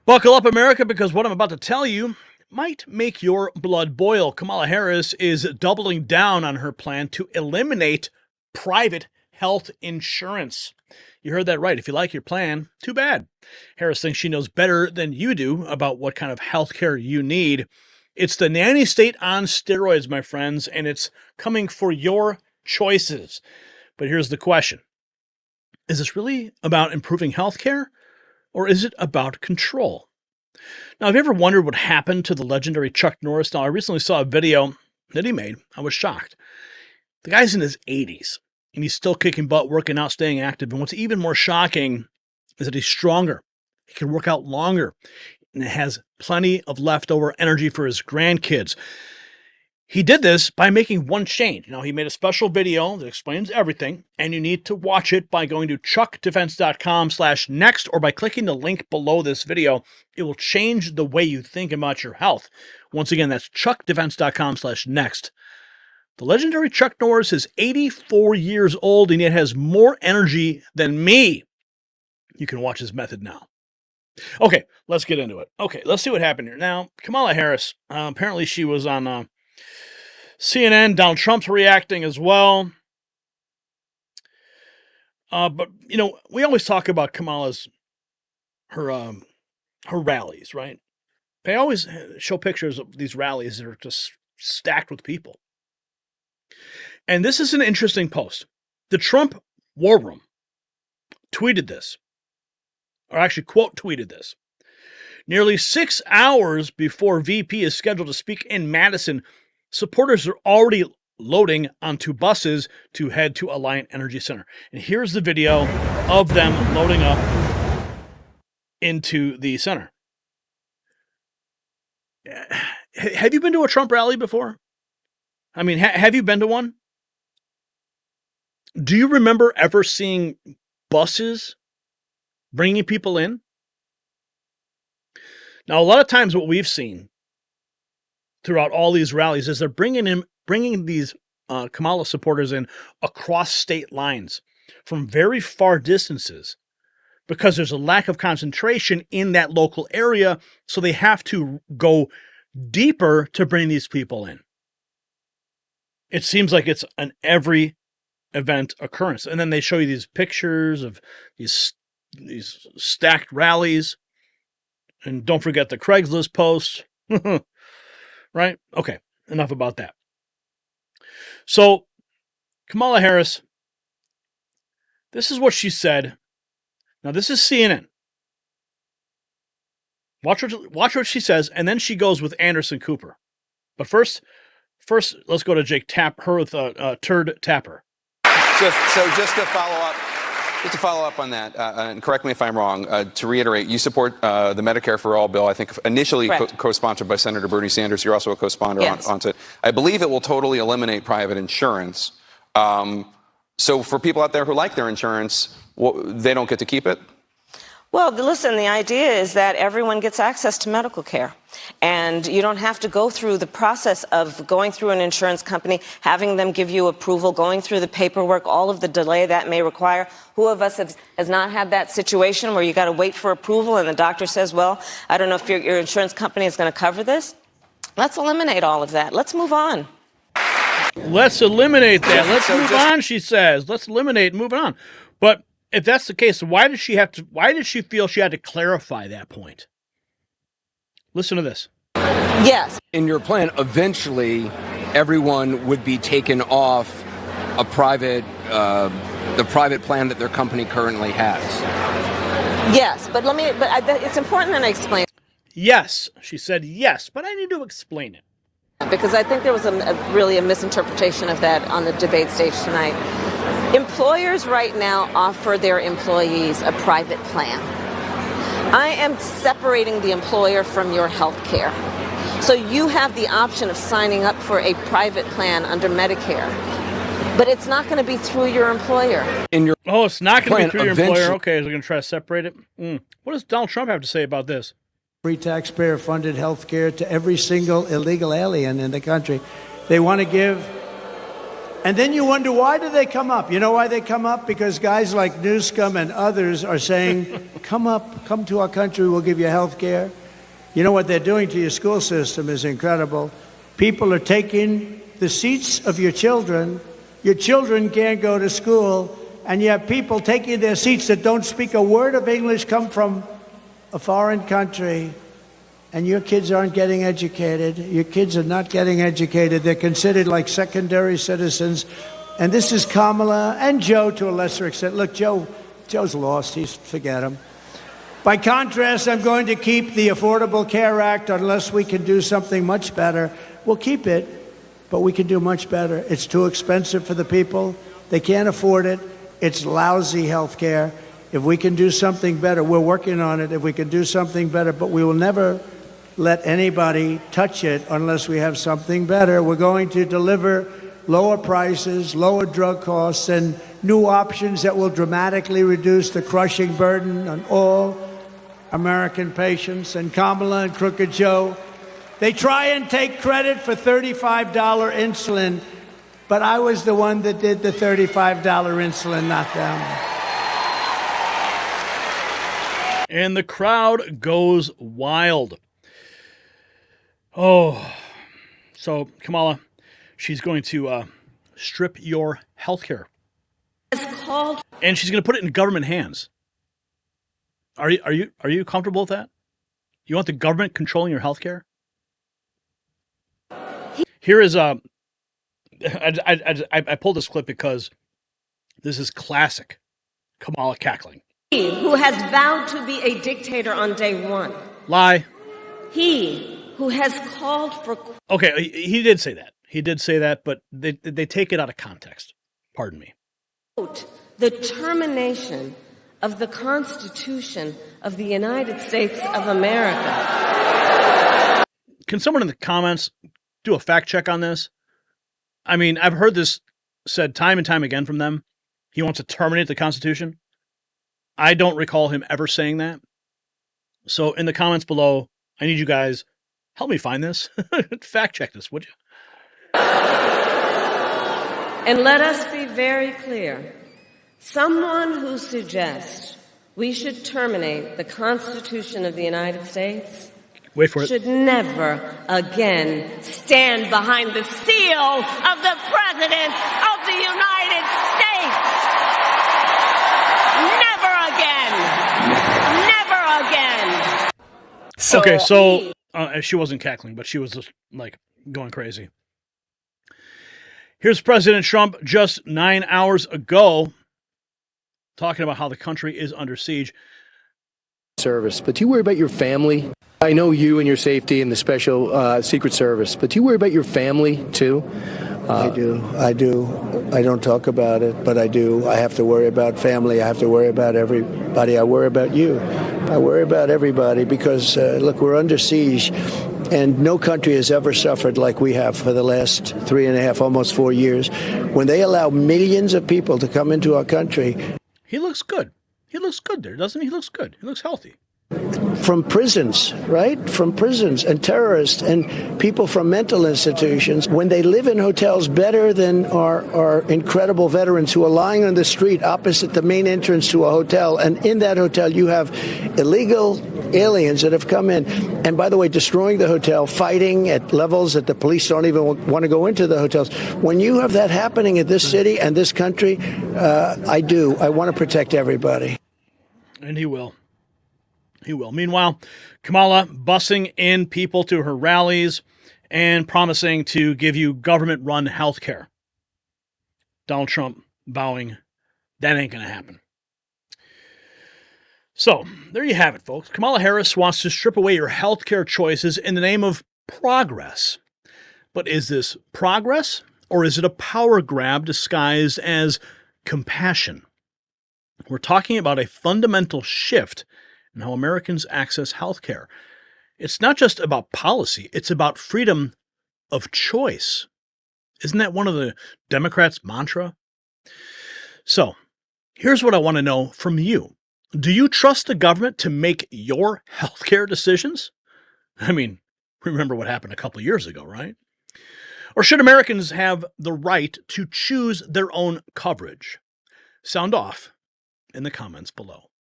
Buckle up, America, because what I'm about to tell you might make your blood boil. Kamala Harris is doubling down on her plan to eliminate private health insurance. You heard that right. If you like your plan, too bad. Harris thinks she knows better than you do about what kind of health care you need. It's the nanny state on steroids, my friends, and it's coming for your choices. But here's the question. Is this really about improving health care? Or is it about control? Now, have you ever wondered what happened to the legendary Chuck Norris? Now, I recently saw a video that he made. I was shocked. The guy's in his 80s, and he's still kicking butt, working out, staying active. And what's even more shocking is that he's stronger. He can work out longer, and has plenty of leftover energy for his grandkids. He did this by making one change. Now, he made a special video that explains everything, and you need to watch it by going to chuckdefense.com/next or by clicking the link below this video. It will change the way you think about your health. Once again, that's chuckdefense.com/next. The legendary Chuck Norris is 84 years old and yet has more energy than me. You can watch his method now. Okay, let's get into it. Okay, let's see what happened here. Now, Kamala Harris, apparently she was on CNN. Donald Trump's reacting as well. But, you know, we always talk about Kamala's, her rallies, right? They always show pictures of these rallies that are just stacked with people. And this is an interesting post. The Trump War Room tweeted this, or actually quote tweeted this. Nearly 6 hours before VP is scheduled to speak in Madison, supporters are already loading onto buses to head to Alliant Energy Center. And here's the video of them loading up into the center. Have you been to a Trump rally before? I mean, have you been to one? Do you remember ever seeing buses bringing people in? Now, a lot of times what we've seen throughout all these rallies is they're bringing these Kamala supporters in across state lines from very far distances because there's a lack of concentration in that local area, so they have to go deeper to bring these people in. It seems like it's an every event occurrence. And then they show you these pictures of these stacked rallies. And don't forget the Craigslist posts. Right? Okay, enough about that. So, Kamala Harris, this is what she said. Now, this is CNN. Watch what she says, and then she goes with Anderson Cooper. But first, let's go to Jake Turd Tapper. Just to follow up on that, and correct me if I'm wrong, to reiterate, you support the Medicare for All bill, I think initially co-sponsored by Senator Bernie Sanders. You're also a co-sponsor on it. I believe it will totally eliminate private insurance. So for people out there who like their insurance, they don't get to keep it? Well, listen, the idea is that everyone gets access to medical care. And you don't have to go through the process of going through an insurance company, having them give you approval, going through the paperwork, all of the delay that may require. Who of us has not had that situation where you got to wait for approval and the doctor says, well, I don't know if your insurance company is going to cover this? Let's eliminate all of that. Let's move on. Let's eliminate that. Let's move on, she says. Let's eliminate and move on. But if that's the case, why did she feel she had to clarify that point? Listen to this. Yes. In your plan, eventually everyone would be taken off the private plan that their company currently has. Yes, but it's important that I explain. Yes, she said yes, but I need to explain it. Because I think there was really a misinterpretation of that on the debate stage tonight. Employers right now offer their employees a private plan. I am separating the employer from your health care. So you have the option of signing up for a private plan under Medicare. But it's not going to be through your employer. It's not going to be through your employer. Okay, so they're going to try to separate it. What does Donald Trump have to say about this? Free taxpayer-funded health care to every single illegal alien in the country. They want to give And then you wonder, why do they come up? You know why they come up? Because guys like Newscomb and others are saying, come to our country, we'll give you health care. You know what they're doing to your school system is incredible. People are taking the seats of your children. Your children can't go to school, and you have people taking their seats that don't speak a word of English, come from a foreign country, and your kids aren't getting educated. Your kids are not getting educated. They're considered like secondary citizens. And this is Kamala and Joe to a lesser extent. Look, Joe's lost. Forget him. By contrast, I'm going to keep the Affordable Care Act unless we can do something much better. We'll keep it, but we can do much better. It's too expensive for the people. They can't afford it. It's lousy health care. If we can do something better, we're working on it. If we can do something better, but we will never let anybody touch it unless we have something better. We're going to deliver lower prices, lower drug costs, and new options that will dramatically reduce the crushing burden on all American patients. And Kamala and Crooked Joe, they try and take credit for $35 insulin, but I was the one that did the $35 insulin, not them. And the crowd goes wild. Oh, so Kamala, she's going to strip your health care. And she's going to put it in government hands. Are you comfortable with that? You want the government controlling your health care? Here is I pulled this clip because this is classic Kamala cackling. He who has vowed to be a dictator on day one. Lie. He who has called for... Okay, he did say that. He did say that, but they take it out of context. Pardon me. The termination of the Constitution of the United States of America. Can someone in the comments do a fact check on this? I mean, I've heard this said time and time again from them. He wants to terminate the Constitution. I don't recall him ever saying that. So in the comments below, I need you guys, help me find this. Fact check this, would you? And let us be very clear. Someone who suggests we should terminate the Constitution of the United States Wait for it. should never again stand behind the seal of the President of the United States. Never again. Never again. Okay, so she wasn't cackling, but she was just like going crazy. Here's President Trump just 9 hours ago talking about how the country is under siege. Service, but do you worry about your family? I know you and your safety and the special Secret Service, but do you worry about your family too? I do. I don't talk about it, but I do. I have to worry about family. I have to worry about everybody. I worry about you. I worry about everybody because, look, we're under siege, and no country has ever suffered like we have for the last 3.5, almost 4 years. When they allow millions of people to come into our country. He looks good. He looks good there, doesn't he? He looks good. He looks healthy. From prisons, right? From prisons and terrorists and people from mental institutions, when they live in hotels better than our incredible veterans who are lying on the street opposite the main entrance to a hotel. And in that hotel, you have illegal aliens that have come in. And by the way, destroying the hotel, fighting at levels that the police don't even want to go into the hotels. When you have that happening in this city and this country, I want to protect everybody. And he will. He will. Meanwhile, Kamala bussing in people to her rallies and promising to give you government-run health care. Donald Trump vowing that ain't going to happen. So, there you have it, folks. Kamala Harris wants to strip away your health care choices in the name of progress. But is this progress, or is it a power grab disguised as compassion? We're talking about a fundamental shift in how Americans access health care. It's not just about policy, it's about freedom of choice. Isn't that one of the Democrats' mantra? So, here's what I want to know from you. Do you trust the government to make your healthcare decisions? I mean, remember what happened a couple of years ago, right? Or should Americans have the right to choose their own coverage? Sound off in the comments below.